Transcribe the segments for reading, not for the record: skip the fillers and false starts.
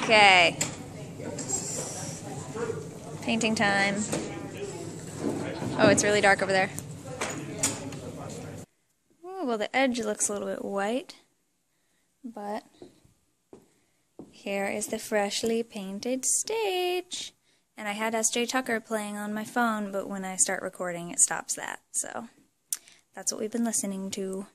Okay. Painting time. Oh, it's really dark over there. Oh, well, the edge looks a little bit white, but here is the freshly painted stage. And I had S.J. Tucker playing on my phone, but when I start recording, it stops that. So that's what we've been listening to.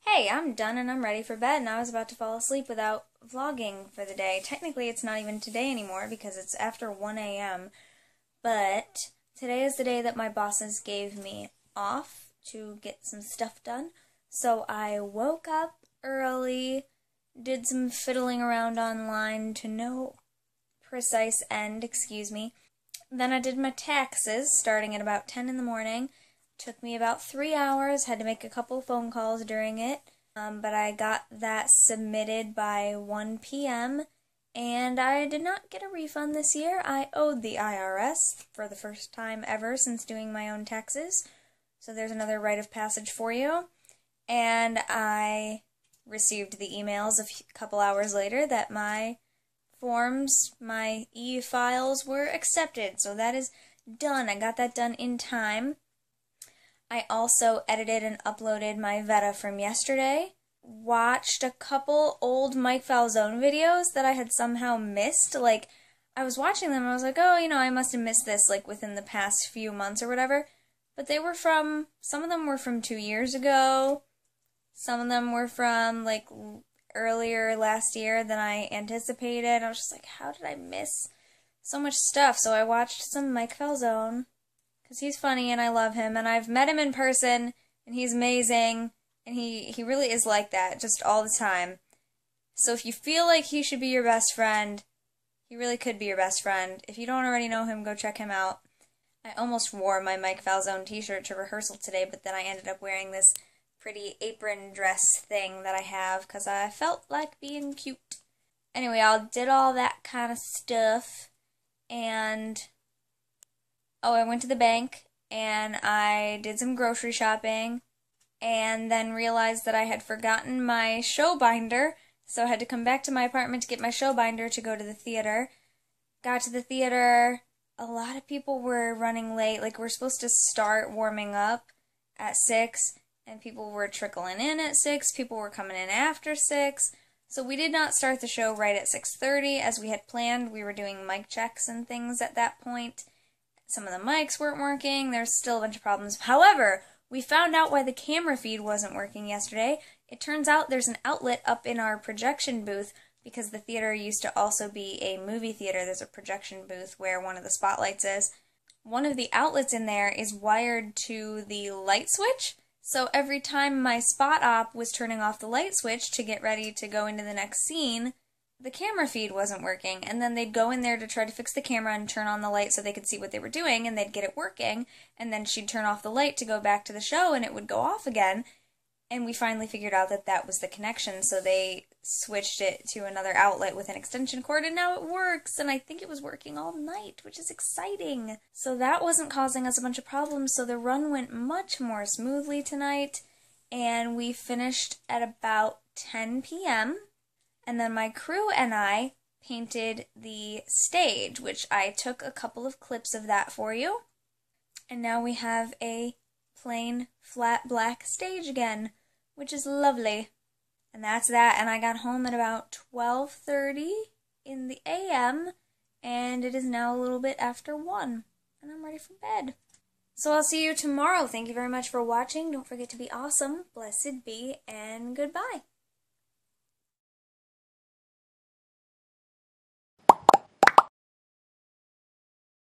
Hey, I'm done and I'm ready for bed, and I was about to fall asleep without vlogging for the day. Technically, it's not even today anymore because it's after 1 a.m., but today is the day that my bosses gave me off to get some stuff done. So I woke up early, did some fiddling around online to no precise end, Then I did my taxes starting at about 10 in the morning. Took me about 3 hours, had to make a couple phone calls during it, but I got that submitted by 1 p.m., and I did not get a refund this year. I owed the IRS for the first time ever since doing my own taxes, so there's another rite of passage for you. And I received the emails a couple hours later that my forms, my e-files were accepted, so that is done. I got that done in time. I also edited and uploaded my VEDA from yesterday. Watched a couple old Mike Falzone videos that I had somehow missed. Like, I was watching them and I was like, oh, I must have missed this, like, within the past few months or whatever. But they were from, some of them were from 2 years ago. Some of them were from, like, earlier last year than I anticipated. I was just like, how did I miss so much stuff? So I watched some Mike Falzone, because he's funny and I love him, and I've met him in person, and he's amazing, and he really is like that, just all the time. So if you feel like he should be your best friend, he really could be your best friend. If you don't already know him, go check him out. I almost wore my Mike Falzone t-shirt to rehearsal today, but then I ended up wearing this pretty apron dress thing that I have, because I felt like being cute. Anyway, I did all that kind of stuff, and I went to the bank, and I did some grocery shopping, and then realized that I had forgotten my show binder, so I had to come back to my apartment to get my show binder to go to the theater. Got to the theater, a lot of people were running late, like we're supposed to start warming up at 6, and people were trickling in at 6, people were coming in after 6, so we did not start the show right at 6:30 as we had planned. We were doing mic checks and things at that point. Some of the mics weren't working, there's still a bunch of problems. However, we found out why the camera feed wasn't working yesterday. It turns out there's an outlet up in our projection booth, because the theater used to also be a movie theater. There's a projection booth where one of the spotlights is. One of the outlets in there is wired to the light switch, so every time my spot op was turning off the light switch to get ready to go into the next scene, the camera feed wasn't working, and then they'd go in there to try to fix the camera and turn on the light so they could see what they were doing, and they'd get it working, and then she'd turn off the light to go back to the show, and it would go off again, and we finally figured out that that was the connection, so they switched it to another outlet with an extension cord, and now it works, and I think it was working all night, which is exciting. So that wasn't causing us a bunch of problems, so the run went much more smoothly tonight, and we finished at about 10 p.m., and then my crew and I painted the stage, which I took a couple of clips of that for you, and now we have a plain, flat, black stage again, which is lovely. And that's that, and I got home at about 12:30 in the a.m., and it is now a little bit after 1, and I'm ready for bed. So I'll see you tomorrow. Thank you very much for watching. Don't forget to be awesome, blessed be, and goodbye.